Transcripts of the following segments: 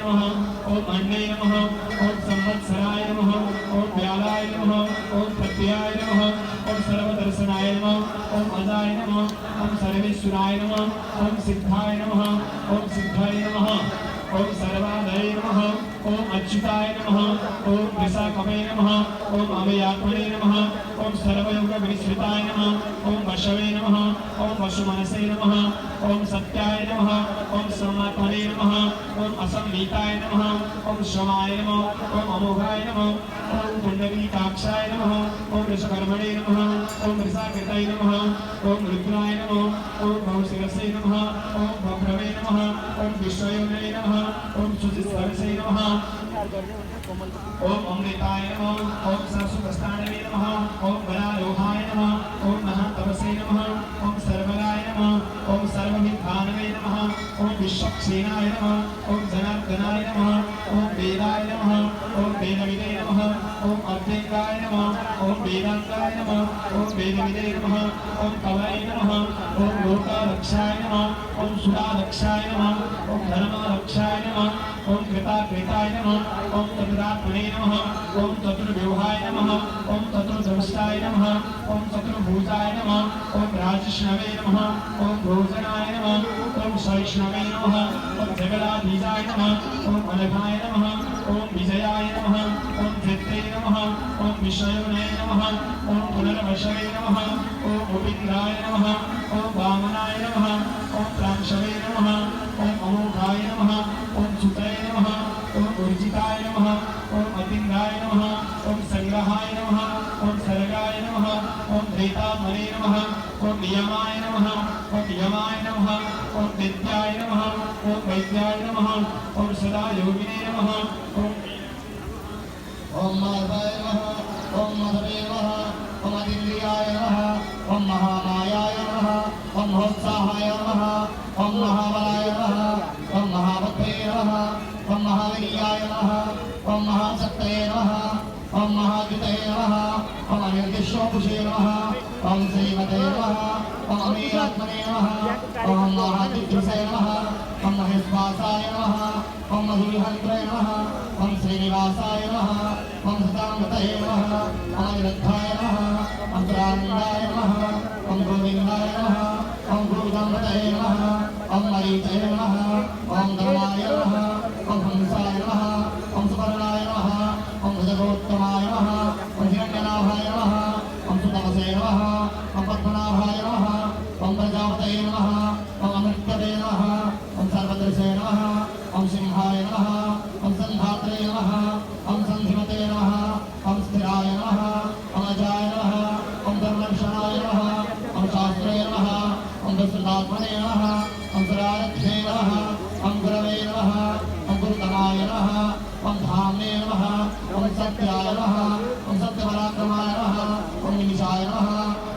नमः ओम अन्ने नमः ओम संवत्सराय नमः ओम व्यालाय नमः ओम प्रत्ययाय नमः ओम सर्वदर्शनाय नमः ओम अजाय नमः ओम सर्वेश्वराय नमः ओम सिद्धाय नमः ओम सिद्धाय नमः ओम सर्वादये नमः ओम अच्युताय नमः ओम विशाखवे नमः ओम अभयात्मने नमः ओम सर्वयोग विनिश्रिताय नमः ओम वशवे नमः ओम वशुमनसे नमः ओम सत्याय नमः ओम समात्मने नमः ओम असंहिताय नमः ओम शमाय नमः ओम अमोघाय नमः ओम पुंडरीकाक्षाय नमः ओम ऋषकर्मणे नमः ओम ऋषाकृताय नमः ओम रुद्राय नमः ओम भवशिरसे नमः ओम भव्रवे नमः ओम विश्वयोगे नमः ओम शुचिस्वरसे नमः ओम अमृताय नमः ओम सरस्वतस्तानवे नमः ओम बलालोहाय नमः ओम महातपसे नमः ओम सर्वगाय नमः ओम सर्वविद्वानवे नमः ओम विश्वक्सेनाय नमः ओम जनार्दनाय नमः ओम वेदाय नमः ओम वेदविदे नमः ओम अव्यंगाय नमः ओम वेदांगाय नमः ओम वेदविदे नमः ओम कवये नमः ओम लोकरक्षाय नमः ओम सुरारक्षाय नमः ओम धर्मरक्षाय नमः ओम कृताकृताय नमः ओम तत्रात्मने नमः ओम चतुर्व्यूहाय नमः ओम चतुर्दंष्टाय नमः ओम चतुर्भुजाय नमः ओम राजष्णवे नमः ओम भोजनाय नमः ओम सहिष्णवे नमः ओम जगदाधीशाय नमः ओम अनघाय नमः ओम विजयाय नमः ओम चित्ते नमः ओम विषयोने नमः ओम पुनर्वशवे नमः ओम उपिन्द्राय नमः ओम वामनाय नमः ओम प्रांशवे नमः ओम अमोघाय नमः ओम सुतये नमः ओम ऊर्जिताय नमः ओम अतिन्द्राय नमः ओम संग्रहाय नमः ओम सर्गाय नमः ओम धैतात्मने नमः ओम नियमाय नमः ओम यमाय नमः ओम विद्याय नमः ओम वैद्याय नमः ओम सदा योगिने नमः ओम माधवाय नमः ओम मधवे नमः ओम अतीन्द्रियाय नमः ओम महामायाय नमः ओम महोत्साहाय नमः ओम महाबलाय नमः ओम महाभद्रे नमः ओम महावीर्याय नमः ओम महाशक्तये नमः ओम महाद्युतये नमः ओम अनिर्दिष्टोपुषे नमः ओम श्रीमते नमः ओम अमीरात्मने नमः ओम महादिद्युसे नमः ओम महेश्वासाय नमः ओम मधुविहन्त्रे नमः ओम श्रीनिवासाय नमः ओम सतामृतये नमः ओम अनिरुद्धाय नमः ओम सुरानन्दाय नमः ओम गोविन्दाय नमः ओम गुरुदम्पतये नमः ओम मरीचये नमः ओम धर्माय नमः ओम हंसाय नमः ओम सुवर्णाय नमः ओम भुजगोत्तमाय नमः ओम हिरण्यनाभाय नमः ओम सुतमसे नमः ओम पद्मनाभाय नमः ओम प्रजापतये नमः ओम अमृतवे नमः ओम सर्वदर्शे नमः ओम सिंहाय नमः ओम संधात्रे नमः ओम संधिमते नमः ओम स्थिराय नमः ओम अजाय नमः ओम धर्मर्षणाय नमः ओम शास्त्रे नमः ओम विश्रुतात्मने नमः ओम सुरारक्षे नमः ओम गुरवे नमः ओम गुरुतमाय नमः ओम धाम्ने नमः ओम सत्याय नमः ओम सत्यपराक्रमाय नमः ओम निमिषाय नमः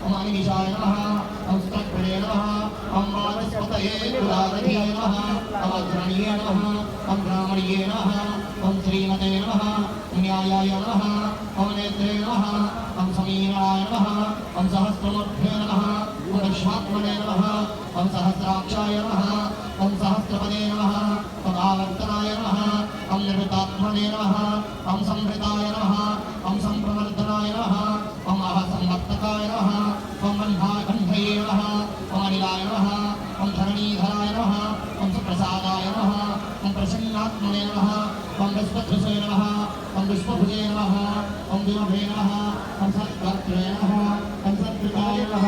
ओम अनिमिषाय नमः ओम स्तक्पणे नमः ओम वानस्पतये कुलादधीये नमः ओम अग्रणीये नमः ओम ब्राह्मणीये नमः ओम श्रीमते नमः ओम न्यायाय नमः ओम नेत्रे नमः ओम समीराय नमः ओम सहस्रमूर्धे नमः ओम दक्षात्मने नमः ओम सहस्राक्षाय नमः ओम सहस्रपदे नमः ओम आवर्तनाय नमः ओम निर्वृतात्मने नमः ओम संवृताय नमः ओम संप्रवर्तनाय नमः ओम महासंवर्तकाय नमः ओम बन्धये नमः ओम अनिलाय नमः ओम धरणीधराय नमः ओम सुप्रसादाय नमः ओम प्रसन्नात्मने नमः ओम विश्वधृसे नमः ओम विश्वभुजे नमः ओम विमभे नमः ओम सत्कर्त्रे नमः ओम सत्कृताय नमः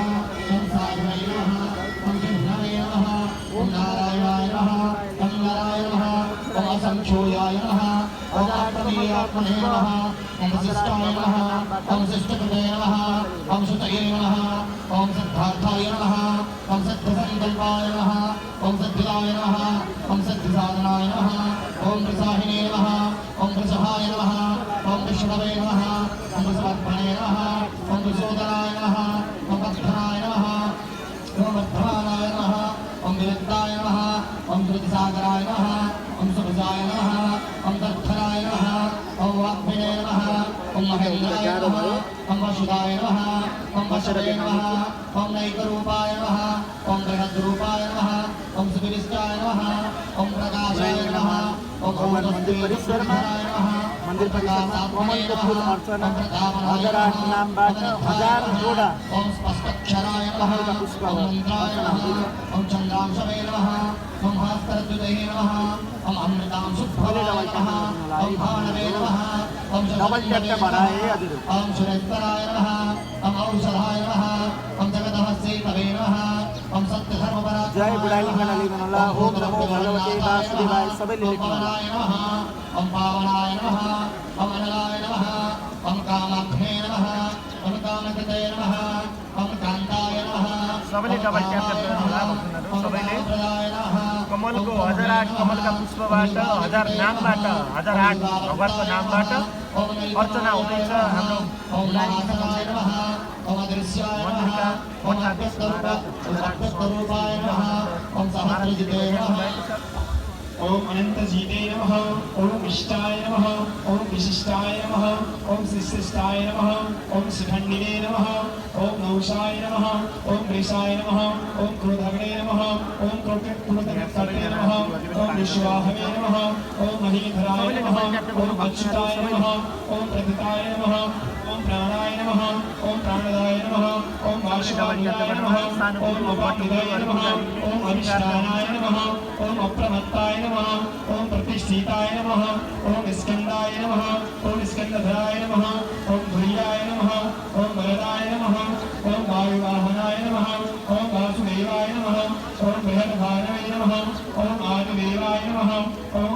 ओम साधवे नमः ओम चिह्नवे नमः ओम नारायणाय नमः ओम नराय नमः ओम असंख्योयाय नमः ओम आत्मनीयात्मने नमः ओम वसिष्ठाय नमः ओम शिष्टकृते नमः ओम सुतये नमः ओम सिद्धार्थाय नमः ओम सिद्धसंकल्पाय नमः ओम सिद्धिदाय नमः ओम सिद्धिसाधनाय नमः ओम प्रसाहिने नमः ओम प्रसहाय नमः ओम विष्णवे नमः ओम समर्पणे नमः ओम विशोधनाय नमः ओम पद्धनाय नमः ओम वर्धमानाय नमः ओम विविद्धाय नमः ओम कृतसागराय नमः ओम सुभजाय नमः ओम दत्तराय नमः ओम वाग्भिने नमः ओम महेन्द्राय नमः ओम वसुदाय नमः ओम वशवे नमः ओम नैकरूपाय नमः ओम बृहद्रूपाय नमः ओम सुविरिष्टाय नमः ओम प्रकाशाय नमः भगवान मन्दिर परिसरमा कमलको फुल अर्चना 1008 नामबाट 1000 जोडा कमलका पुष्प अर्चना हुँदैछ। डबल ट्याप बढाए हजुर। जय बुढालिङ्गना लेख्नुहोला। ओम नमो भगवते वासुदेवाय सबैले लेख्नुहोला। ओम पावनाय नमः, ओम अनलाय नमः, ओम कामाख्ये नमः, ओम कामकृते नमः, ओम कान्ताय नमः। सबैले डबल ट्याप गर्नुहोला भक्तजनहरू। सबैले कमलको 1008 कमलका पुष्पबाट 1000 नामबाट 1008 भगवानको नामबाट अर्चना हुँदैछ। हाम्रो बुढालिङ्गना मन्दिरका मठाधीश ओम अनंत जीते नमः, ओम इष्टाय नमः, ओम विशिष्टाय नमः, ओम शिष्टाय नमः, ओम शिखंडिने नमः, ओम नौशाय नमः, ओम वृषाय नमः, ओम क्रोधग्ने नमः, ओम क्रोधकर्ते नमः, ओम विश्वाहवे नमः, ओम महीधराय नमः, ओम अच्युताय नमः, ओम प्रथिताय नमः, ओम प्राणाय नमः, ओम प्राणदाय नमः, ओम वासुदेवाय नमः, ओम अपानिदाय नमः, ओम अविष्टानाय नमः, ओम अप्रमत्ताय नमः, ओम प्रतिष्ठिताय नमः, ओम स्कंदाय नमः, ओम स्कंदधराय नमः, ओम धुर्याय नमः, ओम वरदाय नमः, ओम वायुवाहनाय नमः, ओम वासुदेवाय नमः, ओम बृहद्भानवे नमः, ओम आदिदेवाय नमः, ओम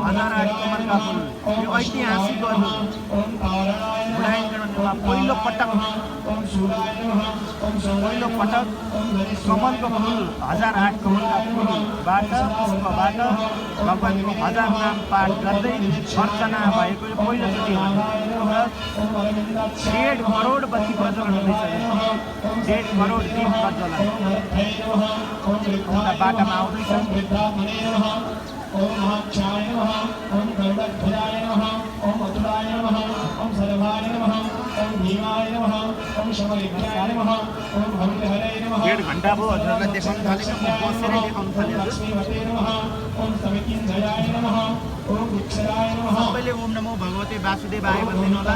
ऐतिहासिक ओम तारणाय नमः, पहिलो पटक ओम सूर्याय नमः, ओम पहिलो पटक कमलको फुल 1008 कमलका फुलबाट पुष्पबाट भगवानको 1000 नाम पाठ गर्दै अर्चना भएको यो पहिलोचोटि हो। 1.5 करोड बत्ती प्रज्वलन हुँदैछ। 1.5 करोड दीप प्रज्वलन एउटा बाटामा आउँदैछ। ओम महाक्षाय नमः, ओम गरुडध्वजाय नमः, ओम अतुलाय नमः, ओम सर्वाय नमः, ओम भीमाय नमः, ओम शमलिकाय नमः, ओम भविहरे नमः। 1.5 घण्टा भयो हजुरलाई देखाउन थालेको, म बसेरै देखाउन थालेको। लक्ष्मीवते नमः, ओम समितिञ्जयाय नमः, ओम वृक्षराय नमः। सबैले ओम नमो भगवते वासुदेवाय भन्दिनु होला।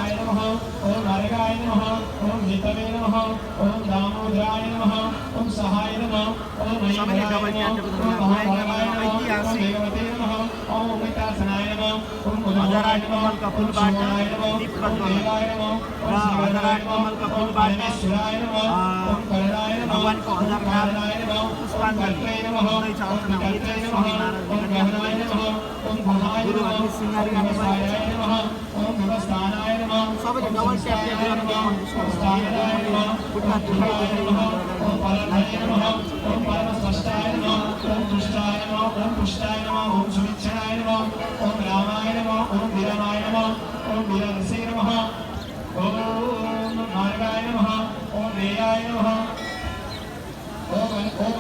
ओम नारगाय नमः, ओम नीतवे नमः, ओम दामोदराय नमः, ओम सहाय नमः, ओम सबैले डबल ट्याप ऐतिहासिक 1008 कमलका फुलबाट दीप प्रज्वलन र 1008 कमलका फुलबाट भगवानको 1000 नाम पुष्पाञ्जली हुँदैछ। अर्चना हुँदैछ। स्वामी महाराजले गुरुहरूले सिंगारी सबैले डबल ट्याप खुट्टा ओम सुविच्छनाय नमः, ओम रामाय नमः, ओम वीरमाय नमः, ओम वीररसे नमः, ओम मार्गाय नमः, ओम नेयाय नमः, ओम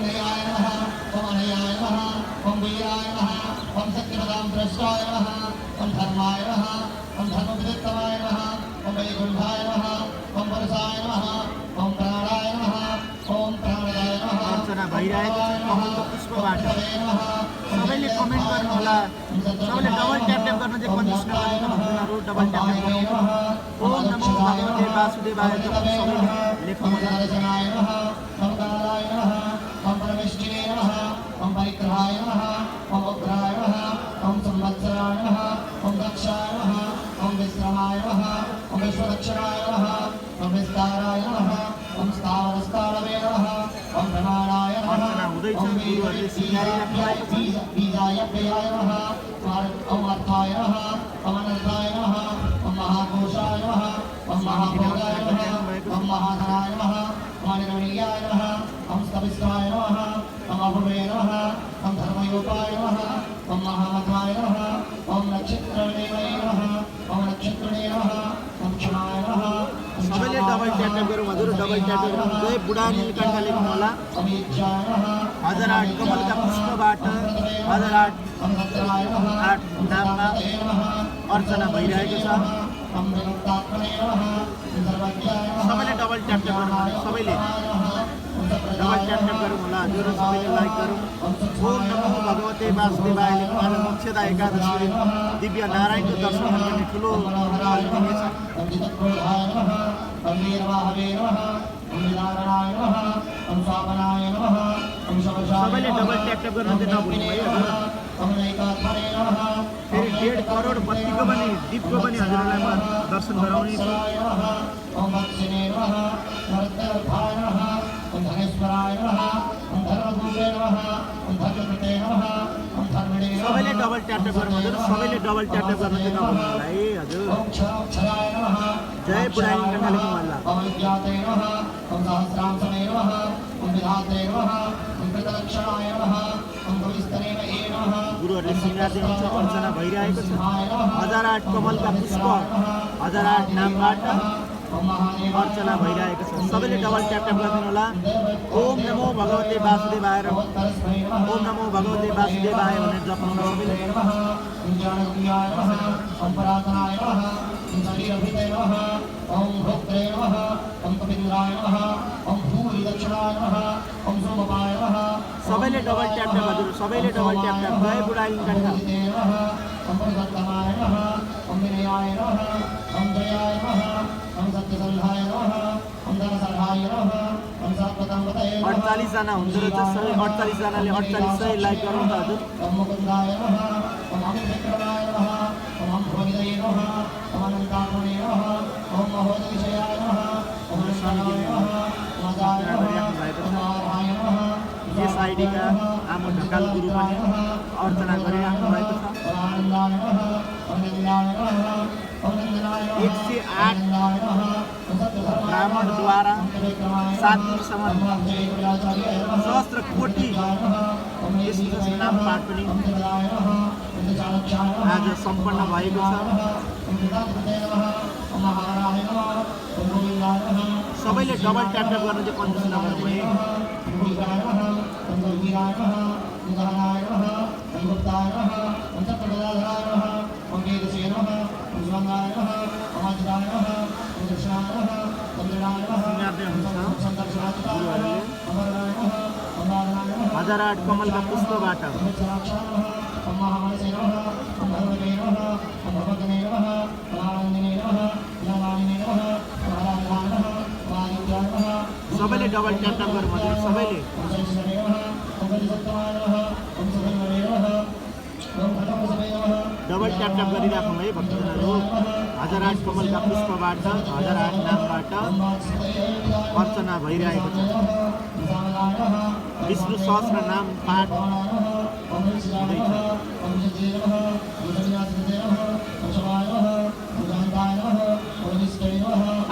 नेयाय नमः, ओम अनयाय नमः, ओम वीराय नमः, ओम सत्यपदां द्रष्टाय नमः, ओम धर्माय नमः, ओम धर्मविदित्तमाय नमः, ओम वैकुण्ठाय नमः, ओम वरसाय नमः, ओम प्राणाय नमः, ओम प्राणदाय नमः। अर्चना भइरहेको छ कमलको पुष्पबाट। सबैले कमेन्ट गर्नुहोला। सबैले डबल ट्याप गर्न चाहिँ कन्जुस नगरिदिनु भक्तजनहरू। डबल ट्याप ओम नमो भगवते वासुदेवाय सबैले लेख्नुहोला। ओम कालाय नमः, ओम परमेष्ठिने नमः, ओम परिग्रहाय नमः, ओम उग्राय नमः, ओम संवत्सराय नमः, ओम दक्षाय नमः, ओम विश्रमाय नमः, ओम विश्वदक्षिणाय नमः, ओम विस्ताराय नमः, ओम स्थावरस्तारवे नमः, ओम प्रमाणाय नमः, ओम बीजाय प्रियाय नमः, ओम अर्थाय नमः, ओम अनर्थाय नमः, ओम महाकोशाय नमः, ओम महाभोगाय नमः, ओम महाधनाय नमः, ओम निर्मणीयाय नमः, ओम स्तविष्ठाय नमः, ओम अभुवे नमः, ओम धर्मयोगाय नमः, ओम महामथाय नमः, ओम नक्षत्रदेवाय नमः, ओम नक्षत्रणे नमः, ओम क्षमाय नमः। सबैले डबल ट्याप गरौँ हजुर। डबल ट्याप गरौँ। जय बुढानीलकण्ठ लेख्नुहोला। 1008 कमलका पुष्पबाट 1008 नाममा अर्चना भइरहेको छ। सबैले डबल ट्याप गर्नु। सबैले डबल ट्याप ट्याप गरौँ होला हजुर सबैले लाइक गरौँ ओम नमो भगवते वासुदेवाय लेख्नु आज मोक्षदा एकादशी दिव्य नारायणको दर्शन गर्ने ठुलो सबैले डबल ट्याप गर्न चाहिँ नभुल्नु है फेरि 1.5 करोड बत्तीको पनि दीपको पनि हजुरहरूलाई म दर्शन गराउने छु सबैले डबल ट्याप गर्नु हजुर सबैले डबल ट्याप गर्न चाहिँ नभुल्नु होला है हजुर जय बुढानी कण्ठाले मल्ला गुरुहरूले श्रृङ्गार दिनुहुन्छ अर्चना भइरहेको छ 1008 कमलका पुष्प 1008 नामबाट अर्चना भइरहेको छ सबैले डबल ट्याप गरिदिनु होला ओम नमो भगवते वासुदेवाय र ओम नमो भगवते वासुदेवाय भनेर जप्नु सबैले ओम भोक्त्रे नमः ओम कपिन्द्राय नमः ओम भूरि दक्षिणाय नमः ओम सोमपाय नमः सबैले डबल ट्याप हजुर सबैले डबल ट्याप जय बुढानी कण्ठा ओम सत्तमाय नमः ओम विनयाय नमः ओम जयाय नमः ओम सत्यसन्धाय नमः ओम धनसर्वाय नमः ओम सात्वतमपतये 48 जना हुँदो रहेछ सबै 48 जनाले 4800 लाइक गरौँ त हजुर ओम मुकुन्दाय नमः ओम अभिविक्रमाय नमः ओम भोगिदये नमः ओम अनन्तात्मने नमः ओम महोदयशयाय नमः ओम स्वामीले मजाय नमः ओम आर्हाय नमः यस आइडीका आमो ढकाल गुरु पनि अर्चना गरिराख्नु भएको छ 108 ब्राह्मणद्वारा 7 दिनसम्म सहस्र कोटी यसको नाम पाठ पनि आज सम्पन्न भएको छ सबैले डबल ट्याप गर्न चाहिँ कन्जुस नगर्नु है हजार 8 कमलका पुष्पबाट सबैले डबल ट्याप गर्नु पर्छ सबैले डबल ट्याप गरिराखौँ है भक्तजनहरू 1008 कमलका पुष्पबाट 1008 नामबाट अर्चना भइरहेको छ विष्णु सहस्र नाम पाठ हुँदैछ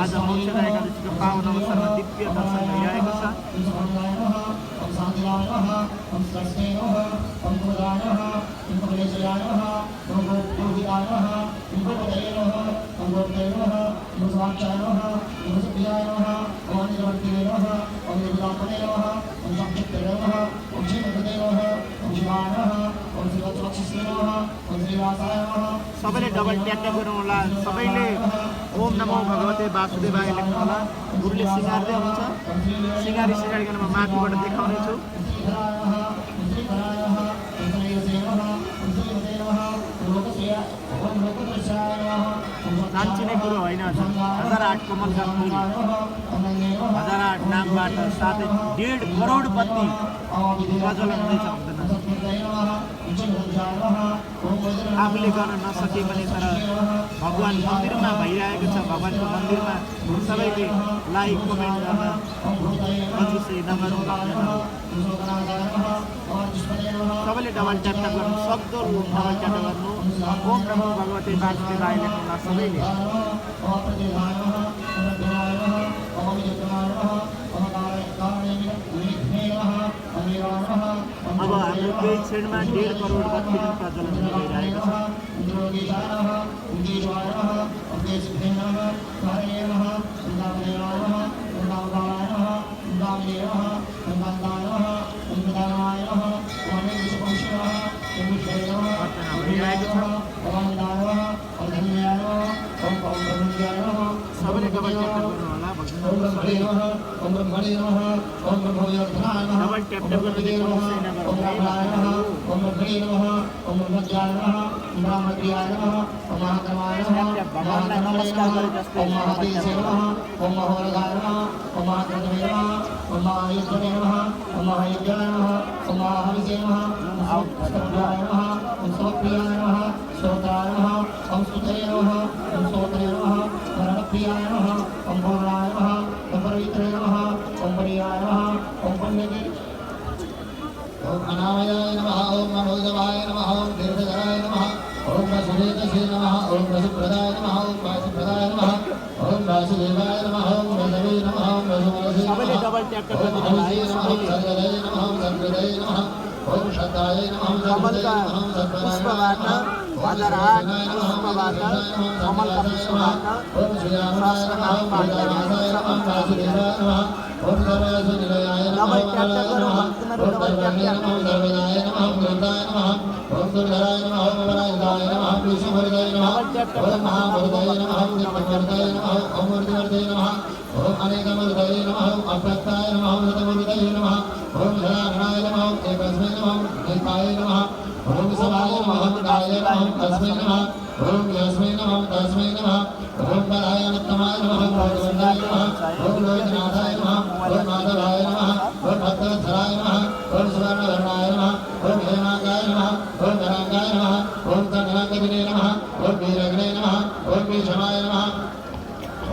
आज मोक्षदा एकादशीको पावन अवसरमा दिव्य दर्शन भइरहेको छ सबैले डबल ट्याप गर्नु होला सबैले ओम नमो भगवते वासुदेवाय लेख्नु होला गुरुले सिँगार्दै हुन्छ सिँगारिकन म माथिबाट देखाउने छु नान्चिने कुरो होइन 1008 कमलका फुल 1008 नामबाट साथै 1.5 करोड बत्ती प्रज्वलन हुँदैछ आफूले गर्न नसके पनि तर भगवान मन्दिरमा भइरहेको छ भगवानको मन्दिरमा सबैले लाइक कमेन्ट गर्न कन्जुसै नगरौँ सबैले डबल ट्याप गर्नु सक्दो डबल ट्याप गर्नु ओम नमो भगवते वासुदेवाय लेख्नुला सबैले अब हाम्रो केही क्षणमा 1.5 करोड बत्ती प्रज्वलन भइरहेको छ सबैले डबल ट्याप गर्नु होला ओम ब्रह्मणे नमः ओम ब्रह्मणे नमः ओम ब्रह्मयोधनाय नमः डबल टैप टैप करके ओम ब्रह्मणाय नमः ओम ब्रह्मणे नमः ओम ब्रह्मज्ञाय नमः ओम ब्रह्मक्रियाय नमः ओम महाकर्माय नमः महाकर्मणे नमः ओम महादेशे नमः ओम महोरगाय नमः ओम महाकृतवे नमः ओम महायुद्धवे नमः ओम महायज्ञाय नमः ओम महाहविषे नमः ओम स्तभ्याय नमः ओम स्तवप्रियाय नमः स्तोत्राय नमः ओम स्तुतये नमः ओम स्तोत्रे नमः प्रियाय नमः ओम पूर्णाय नमः ओम पवित्रे नमः ओम प्रियाय नमः ओम पुण्यगे ओम अनामयाय नमः ओम नमोदवाय नमः ओम दीर्घधराय नमः ओम वसुदेवसे नमः ओम वसुप्रदाय नमः ओम वासुप्रदाय नमः ओम वासुदेवाय नमः ओम वसवे नमः ओम वसुमसे सबले डबल टैप टैप करके नमः ओम सर्वदय नमः ओम शताय नमः कमल का पुष्पबाट 1008 पुष्पबाट कमल का पुष्पबाट ओम श्रीरामाय नमः ओम वासुदेवाय नमः ओम सर्वसुनिलयाय नमः डबल टैप टैप करो भक्तमरो डबल टैप टैप ओम सर्वदाय नमः ओम दुर्गाय नमः ओम दुर्धराय नमः ओम वराय नमः ओम विष्णुवर्धय नमः ओम महावर्धय नमः ओम दिव्यवर्धय नमः ओम मूर्तिवर्धय नमः ओम अनेकवर्धय नमः ओम अप्रक्ताय नमः ओम शतवर्धय नमः ओम शराणाय नमः ओम एकस्मै नमः ओम एकाय नमः ओम सवाय नमः ओम दाय नमः ओम तस्मै नमः ओम यस्मै नमः ओम तस्मै नमः ओम परायणोत्तमाय नमः ओम भगवन्ताय नमः ओम लोकनाथाय नमः ओम माधवाय नमः ओम भक्तवत्सलाय नमः ओम सुवर्णवर्णाय नमः ओम हेमाकाय नमः ओम धनाकाय नमः ओम तन्नाकदिने नमः ओम वीरग्ने नमः ओम भीषमाय नमः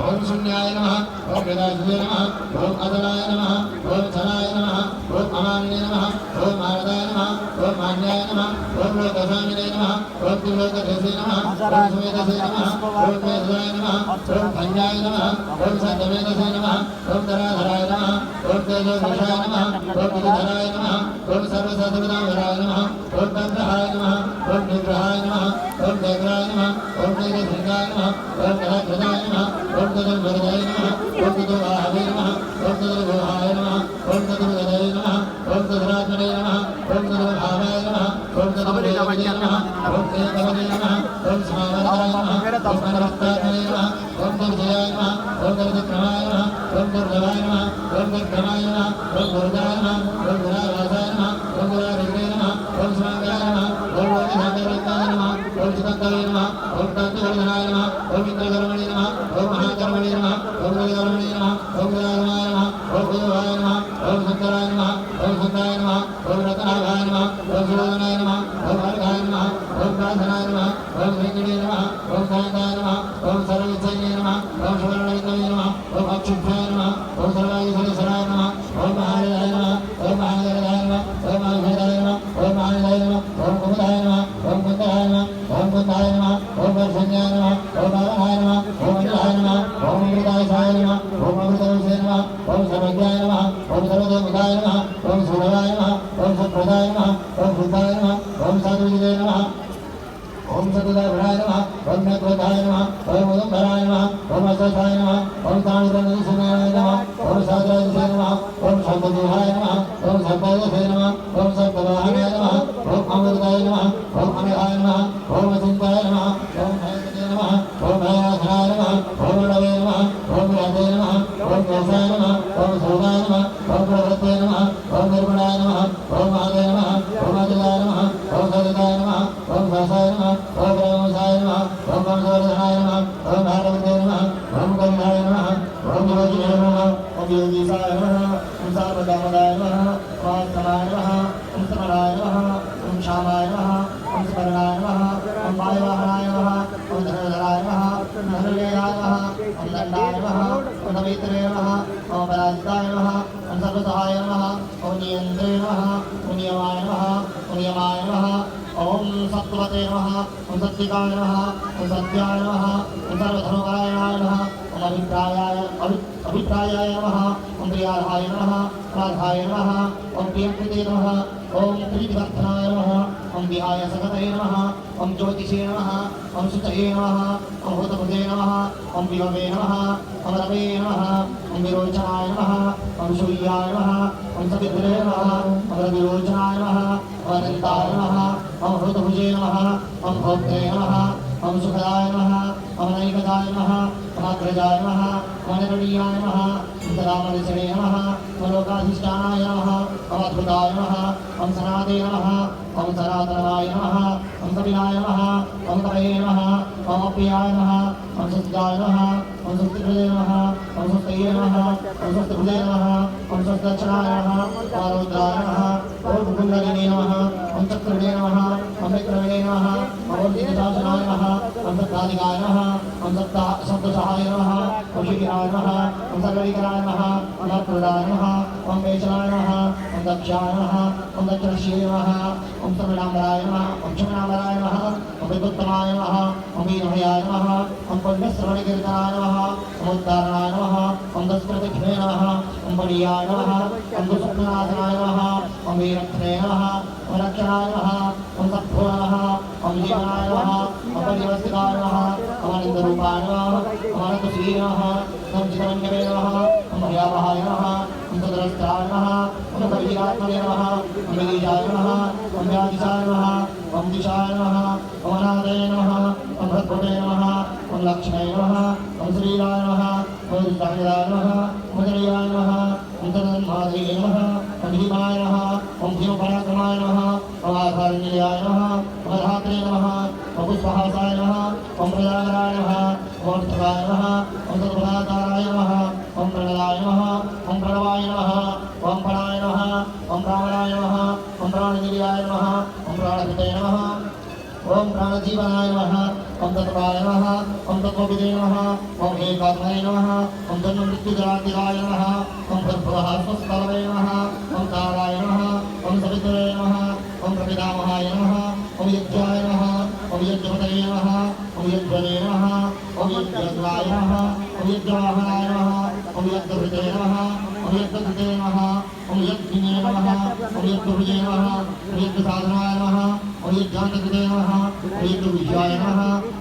ओम शून्याय नमः ओम वेदाज्ञे नमः ओम अदलाय नमः ओम धनाय नमः ओम अमान्ये नमः ओम मारदाय नमः ओम मान्याय नमः ओम लोकसामिने नमः ओम त्रिलोकधेसे नमः ओम सुमेधसे नमः ओम मेधाय नमः ओम धन्याय नमः ओम सत्यमेधसे नमः ओम धराधराय नमः ओम तेजोधराय नमः ओम विधराय नमः ओम सर्वसद्वृतावराय नमः ओम तन्त्रहाय नमः ओम निग्रहाय नमः ओम देवराय नमः ओम तेजसिंहाय नमः ओम कलाकृताय नमः ओम तदुर्वरदाय नमः ओम तदुवाहवे नमः ओम तदुर्भुवाय नमः ओम तदुर्वरदाय नमः ओम तदुरात्मने नमः ओम तदुर्भावाय नमः ओम तदुर्वेदने नमः ओम एकवने नमः ओम समावराय नमः ओम अनवत्तात्मने नमः ओम दुर्जयाय नमः ओम दुर्विक्रमाय नमः ओम दुर्लभाय नमः ओम दुर्क्रमाय नमः ओम दुर्गाय नमः ओम दुरावासाय नमः ओम दुरारिग्ने नमः ओम स्वांगाय नमः ओम लोकधातवृत्ताय नमः ओम चितङ्कवे नमः ओम तन्तुवर्धनाय नमः ओम इन्द्रकर्मणे नमः ओम महाकर्मणे नमः ओम गजकर्मणे नमः ओम गजाननाय नमः ओम गुरुवाय नमः ओम शंकराय नमः ओम शंकराय नमः ओम रत्नाभाय नमः ओम सुरोधनाय नमः ओम अर्घाय नमः ओम प्रार्थनाय नमः ओम वेंकटे नमः ओम कान्ताय नमः ओम सर्वविजये नमः ओम सुवर्णविद्महे नमः ओम अक्षुभ्याय नमः ओम सर्वायुधसराय नमः ओम महादेवाय नमः ओम महादेवाय नमः ओम महाभेदाय नमः ओम महादेवाय नमः ओम कुमुदाय नमः ओम कुन्दाय नमः ओम कुन्दाय नमः ओम वर्षण्याय नमः ओम भावनाय नमः ओम अमृताय नमः ओम अमृताय नमः ओम अमृतवसे नमः ओम सर्वज्ञाय नमः ओम सर्वतोमुखाय नमः ओम सूरवाय नमः ओम सुप्रदाय नमः ओम शुद्धाय नमः ओम साधुविदे नमः ओम सतुदाभराय नमः ओम नेत्रोधाय नमः ओम उदुम्बराय नमः ओम अश्वत्थाय नमः ओम ताणुतनदुसुनाय नमः ओम साद्राजसे नमः ओम शब्ददेहाय नमः ओम सप्तदसे नमः ओम सप्तवाहनाय नमः ओम अमृताय नमः ओम अमिताय नमः ओम अचिन्ताय नमः ओम भयपते नमः ओम भयाधराय नमः ओम रवे नमः ओम राधे नमः ओम व्यासाय नमः ओम सोमाय नमः ओम प्रवृत्ते नमः ओम निर्गुणाय नमः ओम महादेव नमः ओम अजलाय नमः ओम सदिताय नमः ओम भासाय नमः ओम ब्रह्मसाय नमः ओम वंशवर्धनाय नमः ओम भारवते नमः ओम करुणाय नमः ओम योगिने नमः ओम योगीसाय नमः ओम सर्वदामदाय नमः ओम समाय नमः ओम समराय नमः ओम श्यामाय नमः ओम स्मरणाय नमः ओम वायुवाहनाय नमः ओम धनुर्धराय नमः ओम धनुर्वेदाय नमः ओम दण्डाय नमः ओम पवित्रे नमः ओम पराजिताय नमः ओम सर्वसहाय नमः ओम नियन्त्रे नमः ओम नियमाय नमः ओम यमाय नमः ओम सत्वते नमः ओम सत्विकाय नमः ओम सत्याय नमः ओम सर्वधर्मपरायणाय नमः ओम अभिप्रायाय नमः ओम प्रियाधाय नमः राधाय नमः ओम प्रियकृते नमः ओम प्रीतिवर्धनाय नमः ओम विहाय सकतये नमः ओम ज्योतिषे नमः ओम सुतये नमः ओम भूतभुजे नमः ओम विभवे नमः ओम रवे नमः ओम विरोचनाय नमः ओम सूर्याय नमः ओम सवित्रे नमः ओम रविरोचनाय नमः ओम अनन्ताय नमः ओम भूतभुजे नमः ओम भोक्त्रे नमः ओम सुखदाय नमः ओम नैकदाय नमः ओम अग्रजाय नमः वनरवीयाय नमः सदामनिषणे नमः लोकाधिष्ठानाय नमः अवधूताय नमः ओम सनातनाय नमः ओम सनातनाय नमः ओम कपिलाय नमः ओम कपये नमः ओम अप्रियाय नमः ओम सत्याय नमः ओम सत्यहृदये नमः ओम सत्यये नमः ओम सत्यहृदये नमः ओम सत्यक्षराय नमः ओम रुद्राय नमः ओम कुंडलिने नमः ओम चक्रणे नमः ओम विक्रमणे नमः ओम दिशाशनाय नमः ओम सत्ताधिकाय नमः ओम सप्तसहाय नमः ओम शिखराय नमः ओम सर्वविकराय नमः ओम प्रदाय नमः ओम वेशनाय नमः ओम दक्षाय नमः ओम दक्षिणश्री नमः ओम सर्वनामराय नमः ओम क्षमनामराय नमः ओम विद्युत्तमाय नमः ओम वीरभयाय नमः ओम पुण्यश्रवणकीर्तनाय नमः ओम उद्धारणाय नमः ओम दशप्रतिष्ठे नमः ओम बलियाय नमः ओम दुःस्वप्ननाशनाय नमः ओम वीरक्षणे नमः ओम रक्षणाय नमः ओम सत्त्वो नमः ओम जीवनाय नमः ओम परिवस्थिताय नमः ओम अनन्तरूपाय नमः ओम अनन्तश्री नमः ओम चितमन्यवे नमः ओम भयावहाय नमः ओम सदरस्त्राय नमः ओम कविरात्मने नमः ओम वीराय नमः ओम व्याधिशाय नमः ओम दिशाय नमः ओम अनादये नमः ओम भद्रते नमः ओम लक्ष्मे नमः ओम श्रीराय नमः ओम दक्षिणाय नमः ओम जयाय नमः ओम तन्माधये नमः ओम भीमाय नमः ओम भीमपराक्रमाय नमः ओम आधारनिलयाय नमः ओम धात्रे नमः ओम पुष्पहासाय नमः ओम प्रजागराय नमः ओम अर्थकाय नमः ओम सद्भुताकाराय नमः ओम प्रणदाय नमः ओम प्रणवाय नमः ओम प्राणाय नमः ओम प्राणाय नमः ओम प्राणनिलयाय नमः ओम प्राणकृते नमः ओम प्राणजीवनाय नमः ओम तत्त्वाय नमः ओम तत्त्वविदे नमः ओम एकात्मने नमः ओम जन्ममृत्युजरान्तिकाय नमः ओम भूर्भुवः स्वस्तलवे नमः ओम ताराय नमः ओम सवितरे नमः ओम प्रपितामहाय नमः ओम यज्ञाय नमः ओम यज्ञपतये नमः ओम यज्ञने नमः ओम यज्ञाय नमः ओम यज्ञवाहनाय नमः ओम यज्ञभृते नमः ओम यज्ञकृते नमः ओम यज्ञिने नमः ओम यज्ञभुजे नमः ओम यज्ञसाधनाय नमः ओम यज्ञान्तकृते नमः ओम यज्ञविषयाय नमः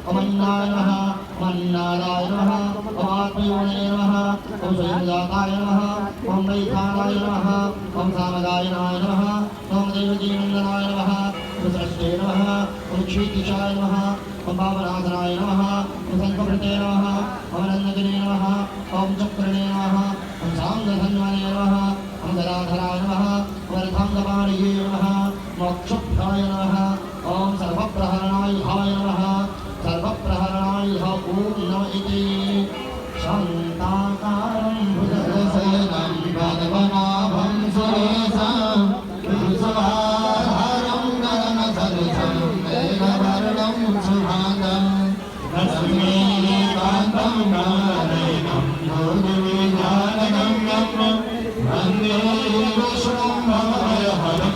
ओम अन्नाय नमः ओम अन्नादाय नमः ओम आत्मयोनिने नमः ओम स्वयंजाताय नमः ओम वैखानाय नमः ओम सामगायनाय नमः ओम देवजीनन्दनाय नमः ओम सृष्टे नमः ओम क्षीतिशाय नमः ओम पावनाथनाय नमः ओम शङ्खभृते नमः ओम नन्दगिने नमः ओम चक्रणे नमः ओम साङ्गधन्वने नमः ओम गदाधराय नमः ओम रथाङ्गपाणिये नमः मोक्षप्राय नमः ओम सर्वप्रहरणायुधाय नमः सर्वप्रहरणायुध ॐ नम इति शान्ताकारं भुजगशयनं पद्मनाभं सुरेशं वृषभाधारं गगनसदृशं मेघवर्णं शुभाङ्गं लक्ष्मीकान्तं कमलनयनं भूर्भुविज्ञानगम्यं वन्दे विष्णुं भवभयहरं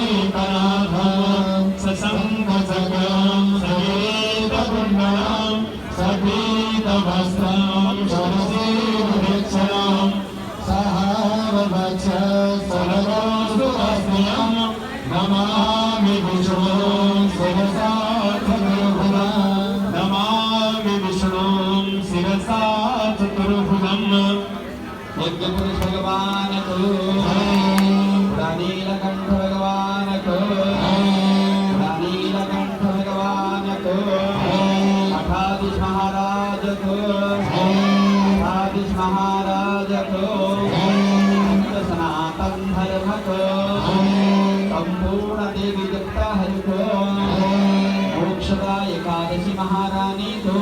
सर्वलोकैकनाथं ससङ्गसकलं सगीतकुण्डलं सपीतवस्त्रं शरसीरुभक्षणं सहावभक्ष सरगोस्तुभस्म्यं नमामि विष्णुं शिरसा चतुर्भुजं नमामि विष्णुं शिरसा चतुर्भुजं यज्ञपुरुष भगवान को नीलकंठ भगवान को नीलकंठ भगवान को अठाधीश महाराज को अठाधीश महाराज को सनातन धर्म को संपूर्ण देवी देवता हरि को मोक्षदा एकादशी महारानी को